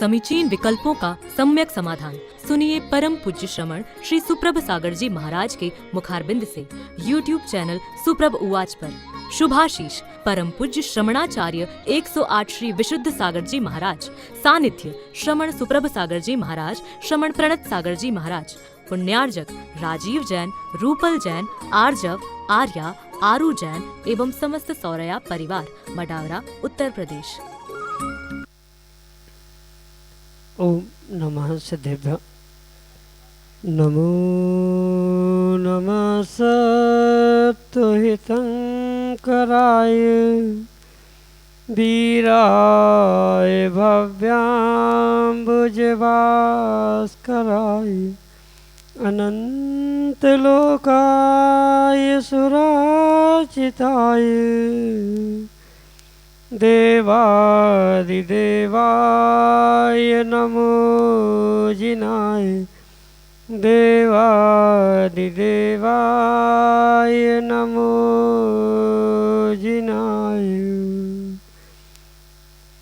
समीचीन विकल्पों का सम्यक समाधान। सुनिए परम पूज्य श्रमण श्री सुप्रभ सागर जी महाराज के मुखारबिंद से YouTube चैनल सुप्रभ उवाच पर। शुभाशीष परम पूज्य श्रमणाचार्य 108 श्री विशुद्ध सागर जी महाराज। सानिध्य श्रमण सुप्रभ सागर जी महाराज, श्रमण प्रणत सागर जी महाराज। पुण्यार्जक राजीव जैन, रूपल जैन, आर्जव, आर्या, आरू जैन एवं समस्त सौरया परिवार, मडावरा, उत्तर प्रदेश। ओम नमः सिद्धेभ्य। नमो नमः सत्तुहितंकराय वीराय भव्याम्बुजभास्कराय अनंतलोकाय सुराचिताय देवादिदेवाय नमो जिनाय देवादिदेवाय नमो जिनाय।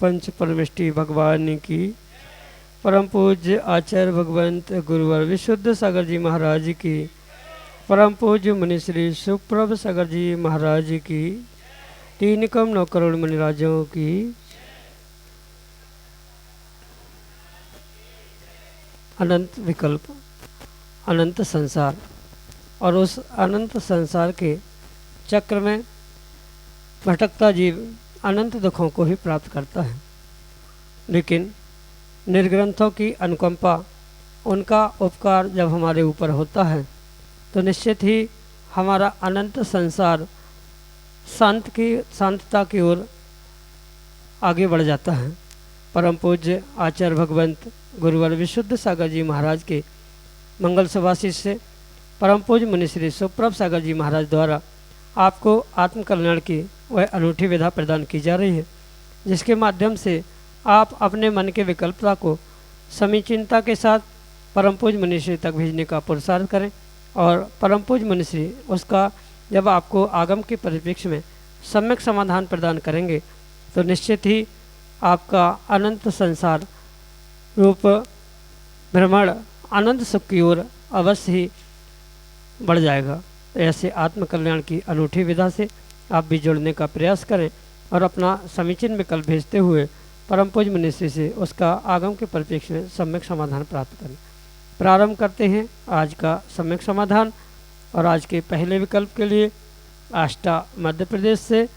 पंच परमेष्टि भगवान की परम पूज्य आचार्य भगवंत गुरुवर विशुद्ध सागर जी महाराज की, परम पूज्य मुनि श्री सुप्रभ सागर जी महाराज की, 3 कम 9 करोड़ मुनिराजों की, अनंत विकल्प, अनंत संसार और उस अनंत संसार के चक्र में भटकता जीव अनंत दुखों को ही प्राप्त करता है, लेकिन निर्ग्रंथों की अनुकंपा, उनका उपकार जब हमारे ऊपर होता है तो निश्चित ही हमारा अनंत संसार शांतता की ओर आगे बढ़ जाता है। परम पूज्य आचार्य भगवंत गुरुवर विशुद्ध सागर जी महाराज के मंगल सुभाषिष से परम पूज्य मुनि श्री सुप्रभ सागर जी महाराज द्वारा आपको आत्म कल्याण की वह अनूठी विधा प्रदान की जा रही है, जिसके माध्यम से आप अपने मन के विकल्पता को समीचीनता के साथ परम पूज्य मुनिश्री तक भेजने का पुरुषार्थ करें और परम पूज्य मुनिश्री उसका जब आपको आगम के परिप्रेक्ष्य में सम्यक समाधान प्रदान करेंगे तो निश्चित ही आपका अनंत संसार रूप भ्रमण अनंत सुख की ओर अवश्य ही बढ़ जाएगा। ऐसे आत्मकल्याण की अनूठी विधा से आप भी जुड़ने का प्रयास करें और अपना समीचीन विकल्प भेजते हुए परम पूज्य मुनिश्री से उसका आगम के परिप्रेक्ष्य में सम्यक समाधान प्राप्त करें। प्रारंभ करते हैं आज का सम्यक समाधान। और आज के पहले विकल्प के लिए आष्टा मध्य प्रदेश से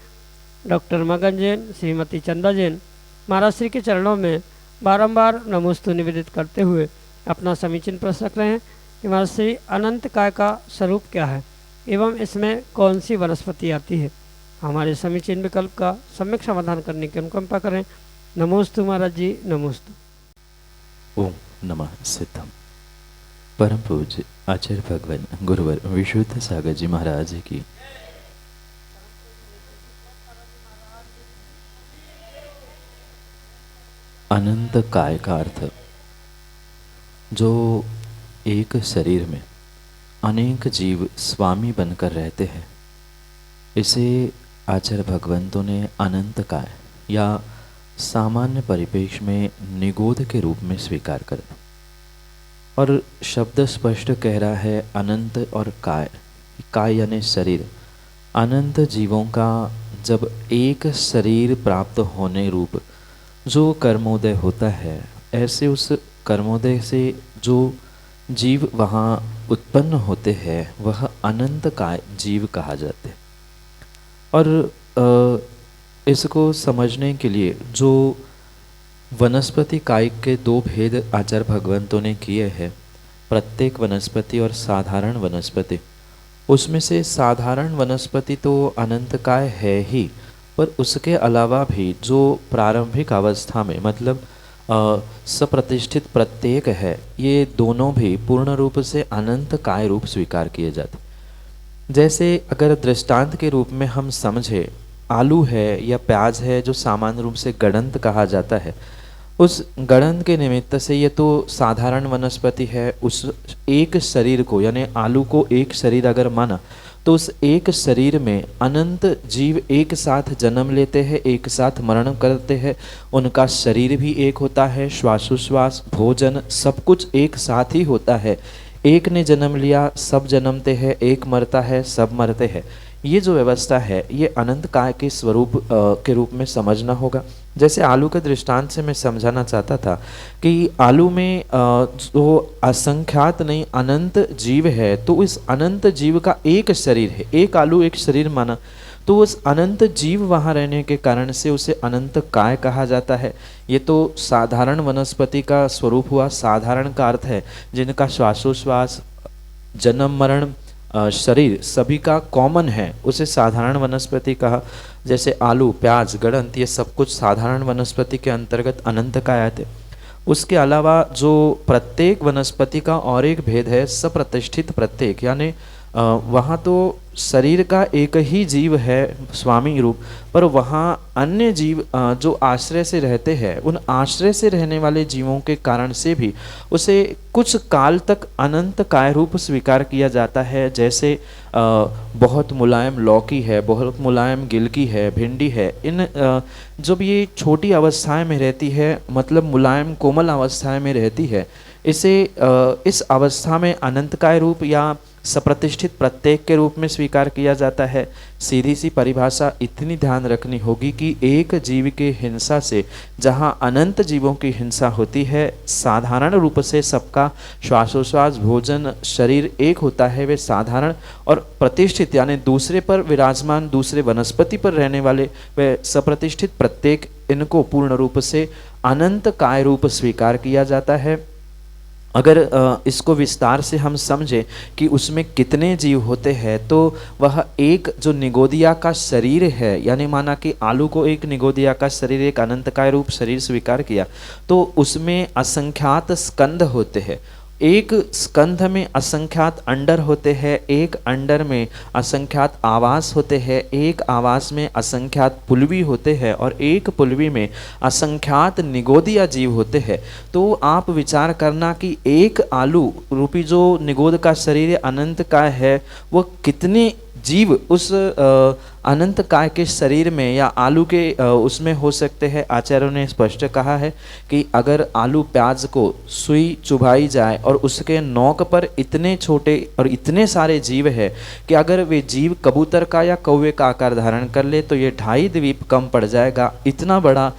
डॉक्टर मगन जैन, श्रीमती चंदा जैन महाराज श्री के चरणों में बारंबार नमोस्तु निवेदित करते हुए अपना समीचीन प्रश्न रख रहे हैं कि महाराज श्री अनंत काय का स्वरूप क्या है एवं इसमें कौन सी वनस्पति आती है। हमारे समीचीन विकल्प का सम्यक समाधान करने की अनुकंपा करें। नमोस्तु महाराज जी, नमोस्तु। ओम नमः सिद्धम। परम पूज्य आचार्य भगवान गुरुवर विशुद्ध सागर जी महाराज की अनंत काय का अर्थ, जो एक शरीर में अनेक जीव स्वामी बनकर रहते हैं, इसे आचार्य भगवंतों ने अनंत काय या सामान्य परिपेक्ष में निगोध के रूप में स्वीकार कर। और शब्द स्पष्ट कह रहा है अनंत और काय, काय यानी शरीर। अनंत जीवों का जब एक शरीर प्राप्त होने रूप जो कर्मोदय होता है, ऐसे उस कर्मोदय से जो जीव वहाँ उत्पन्न होते हैं वह अनंत काय जीव कहा जाते हैं। और इसको समझने के लिए जो वनस्पति काय के 2 भेद आचार्य भगवंतों ने किए हैं, प्रत्येक वनस्पति और साधारण वनस्पति, उसमें से साधारण वनस्पति तो अनंत काय है ही, पर उसके अलावा भी जो प्रारंभिक अवस्था में मतलब सप्रतिष्ठित प्रत्येक है, ये दोनों भी पूर्ण रूप से अनंत काय रूप स्वीकार किए जाते। जैसे अगर दृष्टांत के रूप में हम समझे, आलू है या प्याज है जो सामान्य रूप से गड़ंत कहा जाता है, उस गड़ंत के निमित्त से ये तो साधारण वनस्पति है, उस एक शरीर को यानी आलू को एक शरीर अगर माना तो उस एक शरीर में अनंत जीव एक साथ जन्म लेते हैं, एक साथ मरण करते हैं। उनका शरीर भी एक होता है, श्वासोश्वास, भोजन सब कुछ एक साथ ही होता है। एक ने जन्म लिया, सब जन्मते हैं, एक मरता है, सब मरते हैं। ये जो व्यवस्था है ये अनंत काय के स्वरूप के रूप में समझना होगा। जैसे आलू के दृष्टांत से मैं समझाना चाहता था कि आलू में जो असंख्यात नहीं अनंत जीव है, तो इस अनंत जीव का एक शरीर है, एक आलू एक शरीर माना, तो उस अनंत जीव वहाँ रहने के कारण से उसे अनंत काय कहा जाता है। ये तो साधारण वनस्पति का स्वरूप हुआ। साधारण का अर्थ है जिनका श्वासोश्वास, जन्म मरण, शरीर सभी का कॉमन है, उसे साधारण वनस्पति कहा। जैसे आलू, प्याज, गड़ंत ये सब कुछ साधारण वनस्पति के अंतर्गत अनंत काय आते। उसके अलावा जो प्रत्येक वनस्पति का और एक भेद है, सप्रतिष्ठित प्रत्येक, यानी वहाँ तो शरीर का एक ही जीव है स्वामी रूप, पर वहाँ अन्य जीव जो आश्रय से रहते हैं, उन आश्रय से रहने वाले जीवों के कारण से भी उसे कुछ काल तक अनंत काय रूप स्वीकार किया जाता है। जैसे बहुत मुलायम लौकी है, बहुत मुलायम गिलकी है, भिंडी है, इन जब ये छोटी अवस्थाएं में रहती है, मतलब मुलायम कोमल अवस्थाएं में रहती है, इसे इस अवस्था में अनंत काय रूप या सप्रतिष्ठित प्रत्येक के रूप में स्वीकार किया जाता है। सीधी सी परिभाषा इतनी ध्यान रखनी होगी कि एक जीव के हिंसा से जहाँ अनंत जीवों की हिंसा होती है, साधारण रूप से सबका श्वासोश्वास, भोजन, शरीर एक होता है, वे साधारण, और प्रतिष्ठित यानी दूसरे पर विराजमान, दूसरे वनस्पति पर रहने वाले वे सप्रतिष्ठित प्रत्येक, इनको पूर्ण रूप से अनंत काय रूप स्वीकार किया जाता है। अगर इसको विस्तार से हम समझें कि उसमें कितने जीव होते हैं, तो वह एक जो निगोदिया का शरीर है, यानी माना कि आलू को एक निगोदिया का शरीर, एक अनंत काय रूप शरीर स्वीकार किया, तो उसमें असंख्यात स्कंध होते हैं। एक स्कंध में असंख्यात अंडर होते हैं, एक अंडर में असंख्यात आवास होते हैं, एक आवास में असंख्यात पुलवी होते हैं, और एक पुलवी में असंख्यात निगोदिया जीव होते हैं। तो आप विचार करना कि एक आलू रूपी जो निगोद का शरीर अनंत काय है, वो कितने जीव उस अनंत काय के शरीर में या आलू के उसमें हो सकते हैं। आचार्यों ने स्पष्ट कहा है कि अगर आलू प्याज को सुई चुभाई जाए और उसके नोक पर इतने छोटे और इतने सारे जीव है कि अगर वे जीव कबूतर का या कौवे का आकार धारण कर ले तो ये 2.5 द्वीप कम पड़ जाएगा। इतना बड़ा,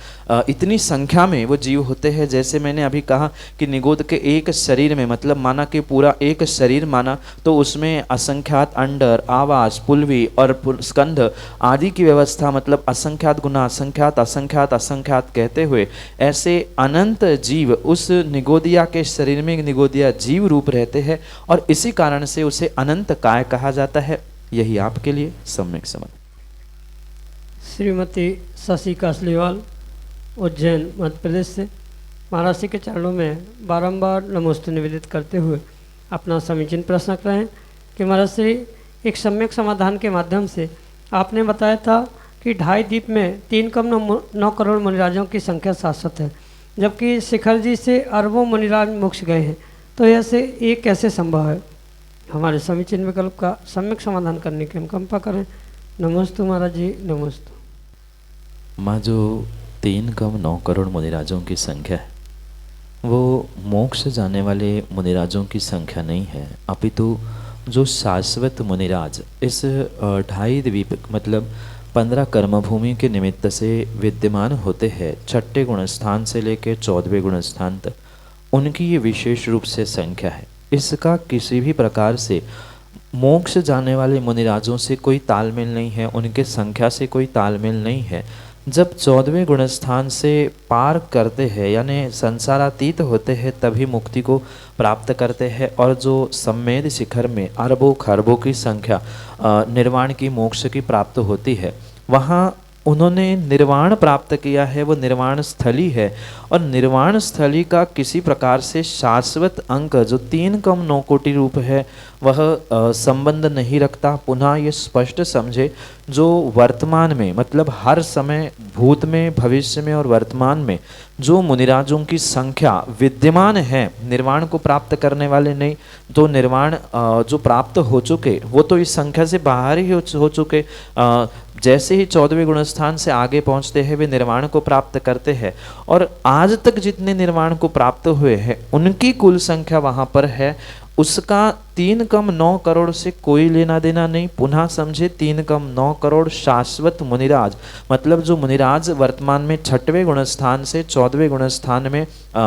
इतनी संख्या में वो जीव होते हैं। जैसे मैंने अभी कहा कि निगोद के एक शरीर में, मतलब माना कि पूरा एक शरीर माना, तो उसमें असंख्यात अंडर, आवास, पुलवी और स्कंध आदि की व्यवस्था, मतलब असंख्यात गुना असंख्यात असंख्यात असंख्यात कहते हुए ऐसे अनंत जीव उस निगोदिया के शरीर में निगोदिया जीव रूप रहते हैं, और इसी कारण से उसे अनंत काय कहा जाता है। यही आपके लिए सम्यक समझ। श्रीमती शशि कासलीवाल, उज्जैन, मध्य प्रदेश से महाराज श्री के चरणों में बारंबार नमोस्तु निवेदित करते हुए अपना समीचीन प्रश्न रख रहे हैं कि महाराज श्री, एक सम्यक समाधान के माध्यम से आपने बताया था कि 2.5 द्वीप में 3.9 करोड़ मुनिराजों की संख्या शाश्वत है, जबकि शिखर जी से अरबों मुनिराज मोक्ष गए हैं। तो ऐसे ये कैसे संभव है? हमारे समीचीन विकल्प का सम्यक समाधान करने की हम कृपा करें। नमोस्तु महाराज जी, नमोस्तु। माँ, जो 3.9 करोड़ मुनिराजों की संख्या है वो मोक्ष जाने वाले मुनिराजों की संख्या नहीं है, अपितु जो शाश्वत मुनिराज इस 2.5 द्वीप मतलब 15 कर्मभूमि के निमित्त से विद्यमान होते हैं, 6ठे गुणस्थान से लेकर 14वें गुणस्थान तक, उनकी ये विशेष रूप से संख्या है। इसका किसी भी प्रकार से मोक्ष जाने वाले मुनिराजों से कोई तालमेल नहीं है, उनके संख्या से कोई तालमेल नहीं है। जब 14वें गुणस्थान से पार करते हैं यानी संसारातीत होते हैं, तभी मुक्ति को प्राप्त करते हैं। और जो सम्मेद शिखर में अरबों खरबों की संख्या निर्वाण की, मोक्ष की प्राप्त होती है, वहाँ उन्होंने निर्वाण प्राप्त किया है, वो निर्वाण स्थली है। और निर्वाण स्थली का किसी प्रकार से शाश्वत अंक जो 3 कम 9 कोटि रूप है वह संबंध नहीं रखता। पुनः ये स्पष्ट समझे, जो वर्तमान में मतलब हर समय भूत में, भविष्य में और वर्तमान में जो मुनिराजों की संख्या विद्यमान है, निर्वाण को प्राप्त करने वाले नहीं, तो निर्वाण जो प्राप्त हो चुके वो तो इस संख्या से बाहर ही हो चुके। जैसे ही 14वें गुणस्थान से आगे पहुंचते हैं वे निर्वाण को प्राप्त करते हैं। और आज तक जितने निर्वाण को प्राप्त हुए हैं उनकी कुल संख्या वहां पर है, उसका 3 कम 9 करोड़ से कोई लेना देना नहीं। पुनः समझे, 3 कम 9 करोड़ शाश्वत मुनिराज, मतलब जो मुनिराज वर्तमान में 6वें गुणस्थान से 14वें गुणस्थान में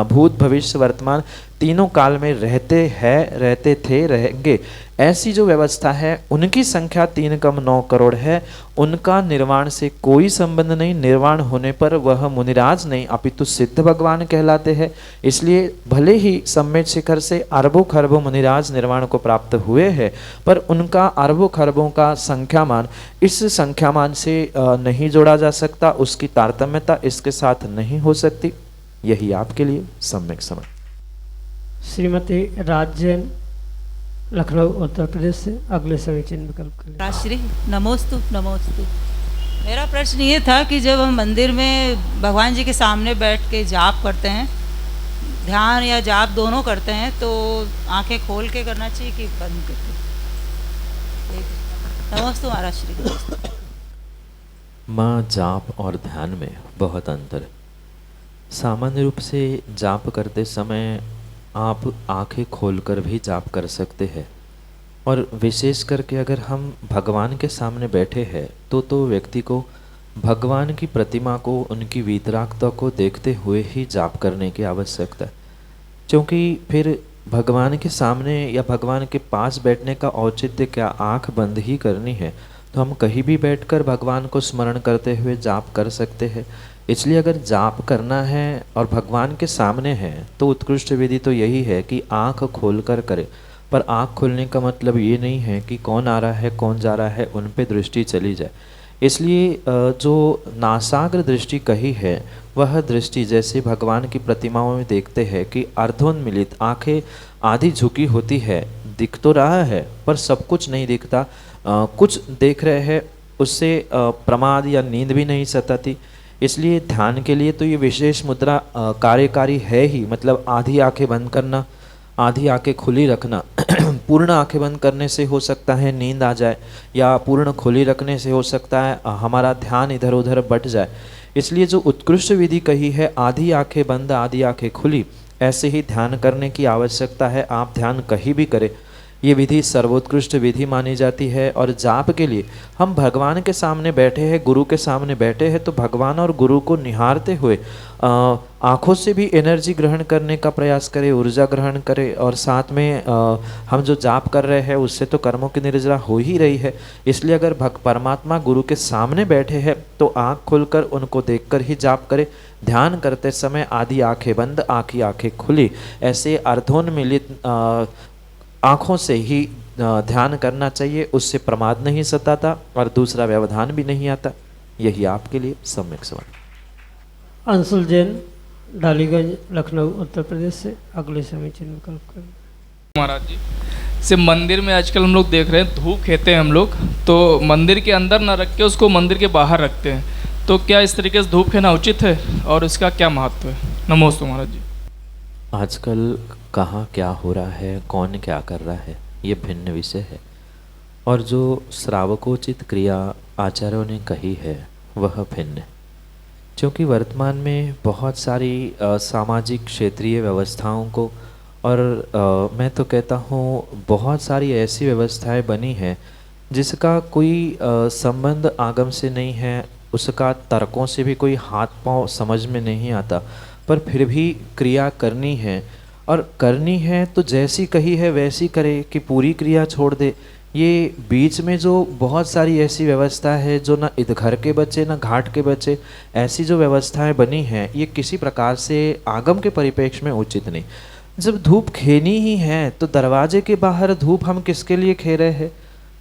भूत भविष्य वर्तमान तीनों काल में रहते हैं, रहते थे, रहेंगे, ऐसी जो व्यवस्था है उनकी संख्या 3 कम 9 करोड़ है। उनका निर्वाण से कोई संबंध नहीं। निर्वाण होने पर वह मुनिराज नहीं अपितु सिद्ध भगवान कहलाते हैं। इसलिए भले ही सम्मेद शिखर से अरबों खरबों मुनिराज निर्वाण को प्राप्त हुए हैं, पर उनका अरबों खरबों का संख्यामान इस संख्यामान से नहीं जोड़ा जा सकता, उसकी तारतम्यता इसके साथ नहीं हो सकती। यही आपके लिए सम्यक समझ। श्रीमती राज जैन, लखनऊ उत्तर प्रदेश से अगले समय चिन्ह विकल्प करें। राश्री नमोस्तु नमोस्तु। मेरा प्रश्न ये था कि जब हम मंदिर में भगवान जी के सामने बैठ के जाप करते हैं, ध्यान या जाप दोनों करते हैं, तो आंखें खोल के करना चाहिए कि बंद करके? नमोस्तु महाराज श्री। माँ, जाप और ध्यान में बहुत अंतर है। सामान्य रूप से जाप करते समय आप आंखें खोलकर भी जाप कर सकते हैं, और विशेष करके अगर हम भगवान के सामने बैठे हैं तो व्यक्ति को भगवान की प्रतिमा को, उनकी वीतरागता को देखते हुए ही जाप करने की आवश्यकता है। क्योंकि फिर भगवान के सामने या भगवान के पास बैठने का औचित्य क्या आंख बंद ही करनी है? तो हम कहीं भी बैठकर भगवान को स्मरण करते हुए जाप कर सकते हैं। इसलिए अगर जाप करना है और भगवान के सामने है तो उत्कृष्ट विधि तो यही है कि आंख खोलकर करे। पर आंख खोलने का मतलब ये नहीं है कि कौन आ रहा है कौन जा रहा है उन पे दृष्टि चली जाए। इसलिए जो नासाग्र दृष्टि कही है वह दृष्टि जैसे भगवान की प्रतिमाओं में देखते हैं कि अर्धोन्मिलित आंखें आधी झुकी होती है, दिख तो रहा है पर सब कुछ नहीं दिखता, कुछ देख रहे हैं, उससे प्रमाद या नींद भी नहीं सताती। इसलिए ध्यान के लिए तो ये विशेष मुद्रा कार्यकारी है ही, मतलब आधी आंखें बंद करना, आधी आंखें खुली रखना। पूर्ण आंखें बंद करने से हो सकता है नींद आ जाए, या पूर्ण खुली रखने से हो सकता है हमारा ध्यान इधर उधर बट जाए। इसलिए जो उत्कृष्ट विधि कही है आधी आंखें बंद आधी आंखें खुली, ऐसे ही ध्यान करने की आवश्यकता है। आप ध्यान कहीं भी करें, ये विधि सर्वोत्कृष्ट विधि मानी जाती है। और जाप के लिए हम भगवान के सामने बैठे हैं, गुरु के सामने बैठे हैं, तो भगवान और गुरु को निहारते हुए आँखों से भी एनर्जी ग्रहण करने का प्रयास करें, ऊर्जा ग्रहण करें। और साथ में हम जो जाप कर रहे हैं उससे तो कर्मों की निर्जरा हो ही रही है। इसलिए अगर परमात्मा गुरु के सामने बैठे हैं तो आँख खोलकर उनको देखकर ही जाप करें। ध्यान करते समय आधी आंखें बंद आधी आंखें खुली, ऐसे अर्धोन्मिलित आँखों से ही ध्यान करना चाहिए। उससे प्रमाद नहीं सताता और दूसरा व्यवधान भी नहीं आता। यही आपके लिए सम्यक सवाल। अंशुल जैन, डालीगंज, लखनऊ उत्तर प्रदेश से अगले समय चिन्ह विकल्प करें। महाराज जी, से मंदिर में आजकल हम लोग देख रहे हैं धूप खेते हैं हम लोग, तो मंदिर के अंदर ना रख के उसको मंदिर के बाहर रखते हैं, तो क्या इस तरीके से धूप खेना उचित है और इसका क्या महत्व है? नमोस्तु महाराज जी। आजकल कहाँ क्या हो रहा है, कौन क्या कर रहा है, ये भिन्न विषय है। और जो श्रावकोचित क्रिया आचार्यों ने कही है वह भिन्न है। क्योंकि वर्तमान में बहुत सारी सामाजिक क्षेत्रीय व्यवस्थाओं को और मैं तो कहता हूँ बहुत सारी ऐसी व्यवस्थाएं बनी हैं जिसका कोई संबंध आगम से नहीं है, उसका तर्कों से भी कोई हाथ पांव समझ में नहीं आता, पर फिर भी क्रिया करनी है। और करनी है तो जैसी कही है वैसी करे कि पूरी क्रिया छोड़ दे। ये बीच में जो बहुत सारी ऐसी व्यवस्था है जो ना घर के बच्चे ना घाट के बच्चे, ऐसी जो व्यवस्थाएं बनी हैं ये किसी प्रकार से आगम के परिप्रेक्ष्य में उचित नहीं। जब धूप खेनी ही है तो दरवाजे के बाहर धूप हम किसके लिए खे रहे हैं?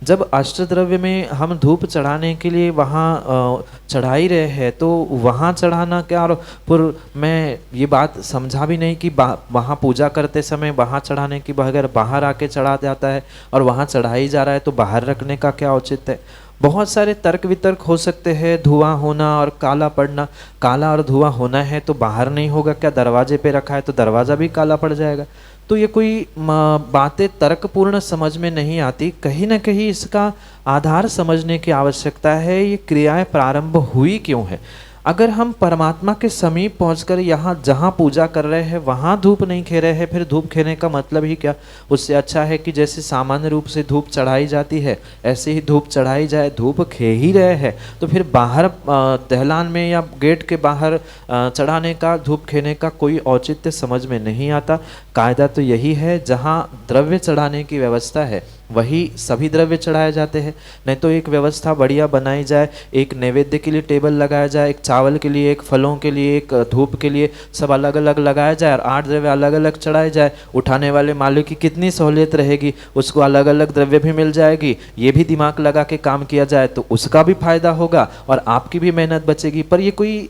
जब अष्टद्रव्य में हम धूप चढ़ाने के लिए वहाँ चढ़ा ही रहे हैं तो वहाँ चढ़ाना क्या, और फिर मैं ये बात समझा भी नहीं कि वहाँ पूजा करते समय वहाँ चढ़ाने की बगैर बाहर आके चढ़ा जाता है और वहाँ चढ़ाई जा रहा है तो बाहर रखने का क्या औचित्य है। बहुत सारे तर्क वितर्क हो सकते हैं। धुआं होना और काला पड़ना, काला और धुआं होना है तो बाहर नहीं होगा क्या, दरवाजे पे रखा है तो दरवाज़ा भी काला पड़ जाएगा। तो ये कोई बातें तर्कपूर्ण समझ में नहीं आती। कहीं ना कहीं इसका आधार समझने की आवश्यकता है। ये क्रियाएं प्रारंभ हुई क्यों है। अगर हम परमात्मा के समीप पहुंचकर यहाँ जहाँ पूजा कर रहे हैं वहाँ धूप नहीं खे रहे हैं, फिर धूप खेने का मतलब ही क्या। उससे अच्छा है कि जैसे सामान्य रूप से धूप चढ़ाई जाती है ऐसे ही धूप चढ़ाई जाए। धूप खे ही रहे हैं तो फिर बाहर दहलान में या गेट के बाहर चढ़ाने का, धूप खेने का कोई औचित्य समझ में नहीं आता। कायदा तो यही है, जहाँ द्रव्य चढ़ाने की व्यवस्था है वही सभी द्रव्य चढ़ाए जाते हैं। नहीं तो एक व्यवस्था बढ़िया बनाई जाए, एक नैवेद्य के लिए टेबल लगाया जाए, एक चावल के लिए, एक फलों के लिए, एक धूप के लिए, सब अलग अलग लगाया जाए और 8 द्रव्य अलग अलग चढ़ाए जाए। उठाने वाले मालिक की कितनी सहूलियत रहेगी, उसको अलग अलग द्रव्य भी मिल जाएगी। ये भी दिमाग लगा के काम किया जाए तो उसका भी फायदा होगा और आपकी भी मेहनत बचेगी। पर ये कोई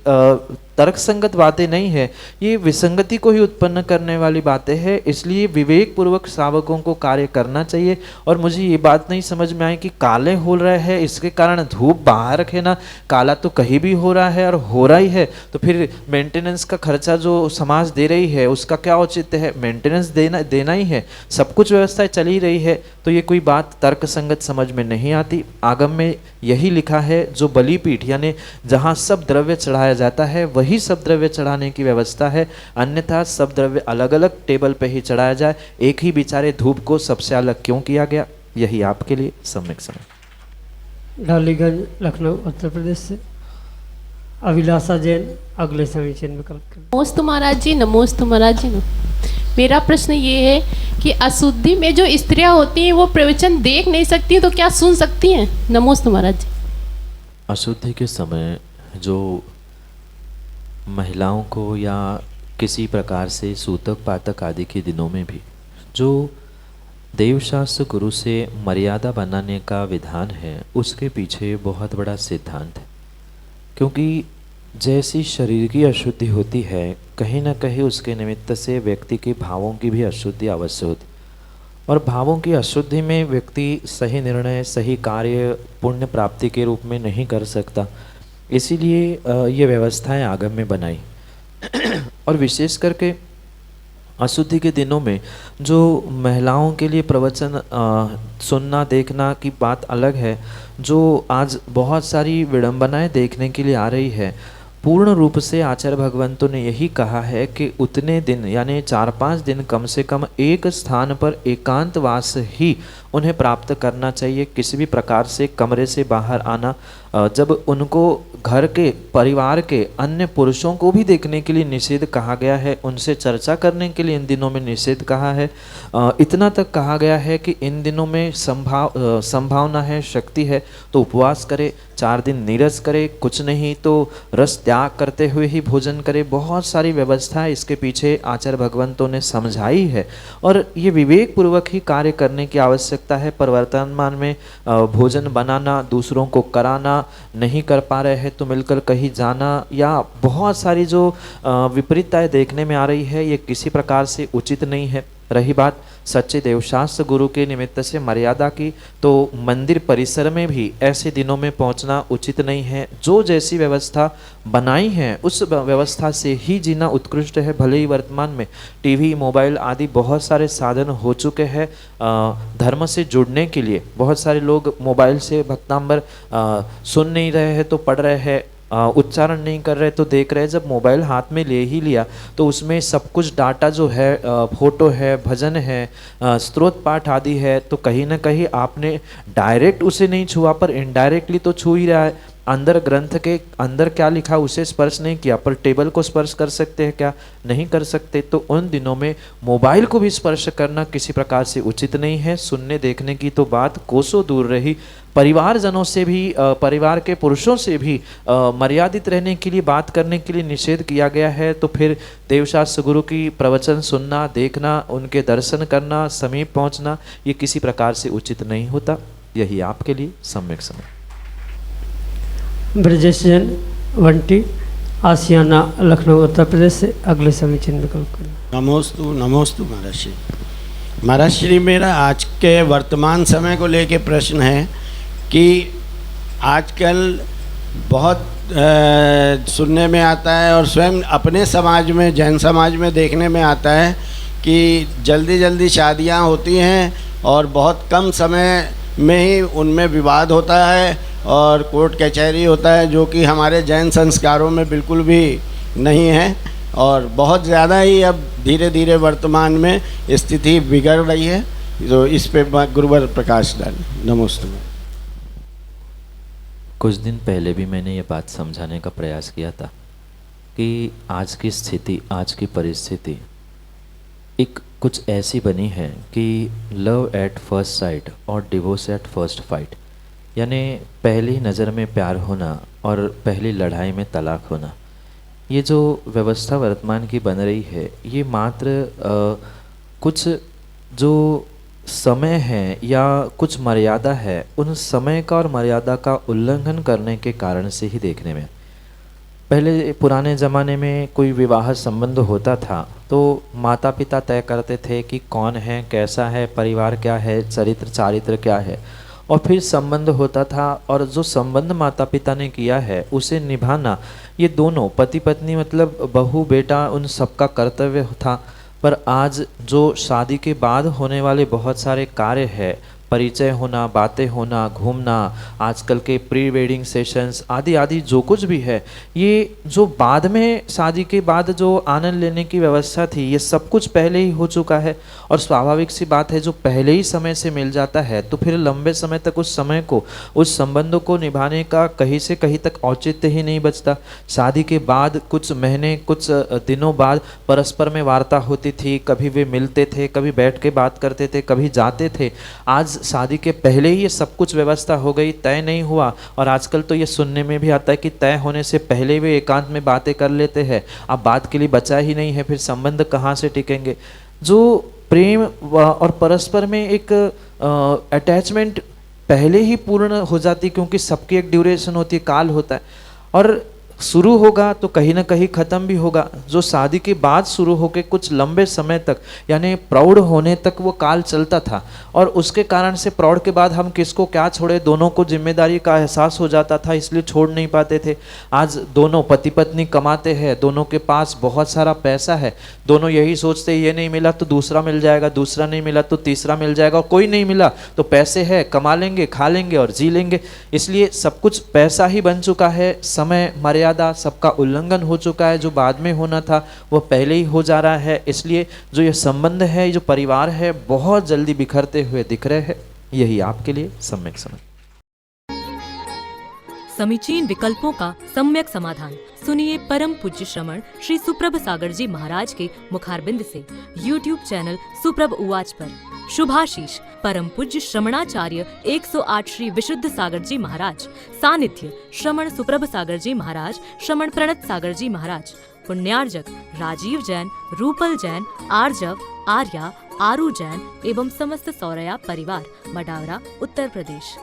तर्क संगत बातें नहीं है, ये विसंगति को ही उत्पन्न करने वाली बातें हैं। इसलिए विवेक पूर्वक श्रावकों को कार्य करना चाहिए। और मुझे ये बात नहीं समझ में आई कि काले हो रहे हैं इसके कारण धूप बाहर रखे ना, काला तो कहीं भी हो रहा है और हो रहा ही है तो फिर मेंटेनेंस का खर्चा जो समाज दे रही है उसका क्या औचित्य है। मेंटेनेंस देना ही है, सब कुछ व्यवस्थाएं चल ही रही है। तो ये कोई बात तर्क संगत समझ में नहीं आती। आगम में यही लिखा है, जो बलिपीठ यानी जहाँ सब द्रव्य चढ़ाया जाता है वही सब द्रव्य चढ़ाने की व्यवस्था है। अन्यथा सब द्रव्य अलग अलग टेबल पे ही चढ़ाया जाए। एक ही बेचारे धूप को सबसे अलग क्यों किया गया, यही आपके लिए सम्यक समझ। डालीगंज लखनऊ उत्तर प्रदेश से अभिलाषा जैन अगले समीचीन विकल्प करें। नमोस्तु महाराज जी, नमोस्तु महाराज जी। मेरा प्रश्न ये है कि अशुद्धि में जो स्त्रियां होती हैं वो प्रवचन देख नहीं सकती तो क्या सुन सकती हैं? नमोस्तु महाराज जी। अशुद्धि के समय जो महिलाओं को या किसी प्रकार से सूतक पातक आदि के दिनों में भी जो देवशास्त्र गुरु से मर्यादा बनाने का विधान है उसके पीछे बहुत बड़ा सिद्धांत है। क्योंकि जैसी शरीर की अशुद्धि होती है कहीं ना कहीं उसके निमित्त से व्यक्ति के भावों की भी अशुद्धि अवश्य होती, और भावों की अशुद्धि में व्यक्ति सही निर्णय, सही कार्य पुण्य प्राप्ति के रूप में नहीं कर सकता। इसीलिए ये व्यवस्थाएं आगम में बनाई। और विशेष करके अशुद्धि के दिनों में जो महिलाओं के लिए प्रवचन सुनना देखना की बात अलग है। जो आज बहुत सारी विडंबनाएं देखने के लिए आ रही है, पूर्ण रूप से आचार्य भगवंतों ने यही कहा है कि उतने दिन यानी 4-5 दिन कम से कम एक स्थान पर एकांतवास ही उन्हें प्राप्त करना चाहिए। किसी भी प्रकार से कमरे से बाहर आना, जब उनको घर के परिवार के अन्य पुरुषों को भी देखने के लिए निषेध कहा गया है, उनसे चर्चा करने के लिए इन दिनों में निषेध कहा है। इतना तक कहा गया है कि इन दिनों में संभावना है, शक्ति है तो उपवास करे, 4 दिन नीरस करे, कुछ नहीं तो रस त्याग करते हुए ही भोजन करे। बहुत सारी व्यवस्था इसके पीछे आचार्य भगवंतों ने समझाई है और ये विवेक पूर्वक ही कार्य करने की आवश्यकता है। पर वर्तमान में भोजन बनाना, दूसरों को कराना, नहीं कर पा रहे हैं तो मिलकर कहीं जाना, या बहुत सारी जो विपरीतताएं देखने में आ रही है, ये किसी प्रकार से उचित नहीं है। रही बात सच्चे देवशास्त्र गुरु के निमित्त से मर्यादा की, तो मंदिर परिसर में भी ऐसे दिनों में पहुंचना उचित नहीं है। जो जैसी व्यवस्था बनाई है उस व्यवस्था से ही जीना उत्कृष्ट है। भले ही वर्तमान में टीवी, मोबाइल आदि बहुत सारे साधन हो चुके हैं धर्म से जुड़ने के लिए। बहुत सारे लोग मोबाइल से भक्तांबर सुन नहीं रहे हैं तो पढ़ रहे हैं, उच्चारण नहीं कर रहे तो देख रहे हैं। जब मोबाइल हाथ में ले ही लिया तो उसमें सब कुछ डाटा जो है, फोटो है, भजन है, स्तोत्र पाठ आदि है, तो कहीं ना कहीं आपने डायरेक्ट उसे नहीं छुआ पर इनडायरेक्टली तो छू ही रहा है। अंदर ग्रंथ के अंदर क्या लिखा उसे स्पर्श नहीं किया पर टेबल को स्पर्श कर सकते हैं क्या? नहीं कर सकते। तो उन दिनों में मोबाइल को भी स्पर्श करना किसी प्रकार से उचित नहीं है। सुनने देखने की तो बात कोसों दूर रही, परिवारजनों से भी, परिवार के पुरुषों से भी मर्यादित रहने के लिए, बात करने के लिए निषेध किया गया है। तो फिर देवशास्त्र गुरु की प्रवचन सुनना, देखना, उनके दर्शन करना, समीप पहुंचना, ये किसी प्रकार से उचित नहीं होता। यही आपके लिए सम्यक समय। ब्रजेश जैन वंटी आसियाना लखनऊ उत्तर प्रदेश से अगले समीचीन विकल्प करना। नमोस्तु महाराज श्री। महाराज श्री, मेरा आज के वर्तमान समय को लेके प्रश्न है कि आजकल बहुत सुनने में आता है और स्वयं अपने समाज में, जैन समाज में देखने में आता है कि जल्दी जल्दी शादियां होती हैं और बहुत कम समय में ही उनमें विवाद होता है और कोर्ट कचहरी होता है, जो कि हमारे जैन संस्कारों में बिल्कुल भी नहीं है और बहुत ज़्यादा ही अब धीरे धीरे वर्तमान में स्थिति बिगड़ रही है। तो इस पे गुरुवर प्रकाश डाल। नमस्ते। कुछ दिन पहले भी मैंने ये बात समझाने का प्रयास किया था कि आज की स्थिति, आज की परिस्थिति एक कुछ ऐसी बनी है कि लव एट फर्स्ट साइट और डिवोर्स एट फर्स्ट फाइट, यानी पहली नज़र में प्यार होना और पहली लड़ाई में तलाक होना, ये जो व्यवस्था वर्तमान की बन रही है, ये मात्र कुछ जो समय है या कुछ मर्यादा है, उन समय का और मर्यादा का उल्लंघन करने के कारण से ही देखने में। पहले पुराने ज़माने में कोई विवाह संबंध होता था तो माता पिता तय करते थे कि कौन है, कैसा है, परिवार क्या है, चरित्र चारित्र क्या है, और फिर संबंध होता था और जो संबंध माता पिता ने किया है उसे निभाना ये दोनों पति पत्नी मतलब बहू बेटा उन सबका कर्तव्य था। पर आज जो शादी के बाद होने वाले बहुत सारे कार्य है, परिचय होना, बातें होना, घूमना, आजकल के प्री वेडिंग सेशंस आदि आदि जो कुछ भी है, ये जो बाद में शादी के बाद जो आनंद लेने की व्यवस्था थी, ये सब कुछ पहले ही हो चुका है। और स्वाभाविक सी बात है, जो पहले ही समय से मिल जाता है तो फिर लंबे समय तक उस समय को, उस संबंधों को निभाने का कहीं से कहीं तक औचित्य ही नहीं बचता। शादी के बाद कुछ महीने, कुछ दिनों बाद परस्पर में वार्ता होती थी, कभी वे मिलते थे, कभी बैठ के बात करते थे, कभी जाते थे। आज शादी के पहले ही ये सब कुछ व्यवस्था हो गई, तय नहीं हुआ। और आजकल तो ये सुनने में भी आता है कि तय होने से पहले वे एकांत में बातें कर लेते हैं। अब बात के लिए बचा ही नहीं है, फिर संबंध कहाँ से टिकेंगे। जो प्रेम और परस्पर में एक अटैचमेंट पहले ही पूर्ण हो जाती, क्योंकि सबकी एक ड्यूरेशन होती है, काल होता है, और शुरू होगा तो कहीं ना कहीं ख़त्म भी होगा। जो शादी के बाद शुरू होकर कुछ लंबे समय तक यानी प्रौढ़ होने तक वो काल चलता था, और उसके कारण से प्रौढ़ के बाद हम किसको क्या छोड़े, दोनों को जिम्मेदारी का एहसास हो जाता था, इसलिए छोड़ नहीं पाते थे। आज दोनों पति पत्नी कमाते हैं, दोनों के पास बहुत सारा पैसा है, दोनों यही सोचते ये नहीं मिला तो दूसरा मिल जाएगा, दूसरा नहीं मिला तो तीसरा मिल जाएगा, और कोई नहीं मिला तो पैसे है, कमा लेंगे, खा लेंगे और जी लेंगे। इसलिए सब कुछ पैसा ही बन चुका है, समय मर्यादा सबका उल्लंघन हो चुका है। जो बाद में होना था वो पहले ही हो जा रहा है। इसलिए जो ये संबंध है, जो परिवार है, बहुत जल्दी बिखरते हुए दिख रहे हैं। यही आपके लिए सम्यक समय। समीचीन विकल्पों का सम्यक समाधान सुनिए परम पूज्य श्रमण श्री सुप्रभ सागर जी महाराज के मुखारबिंद से YouTube चैनल सुप्रभ उवाच पर। शुभाशीष परम पूज्य श्रमणाचार्य 108 श्री विशुद्ध सागर जी महाराज, सानिध्य श्रमण सुप्रभ सागर जी महाराज, श्रमण प्रणत सागर जी महाराज, पुण्यार्जक राजीव जैन, रूपल जैन, आर्जव, आर्या, आरू जैन एवं समस्त सौरया परिवार, मडावरा, उत्तर प्रदेश।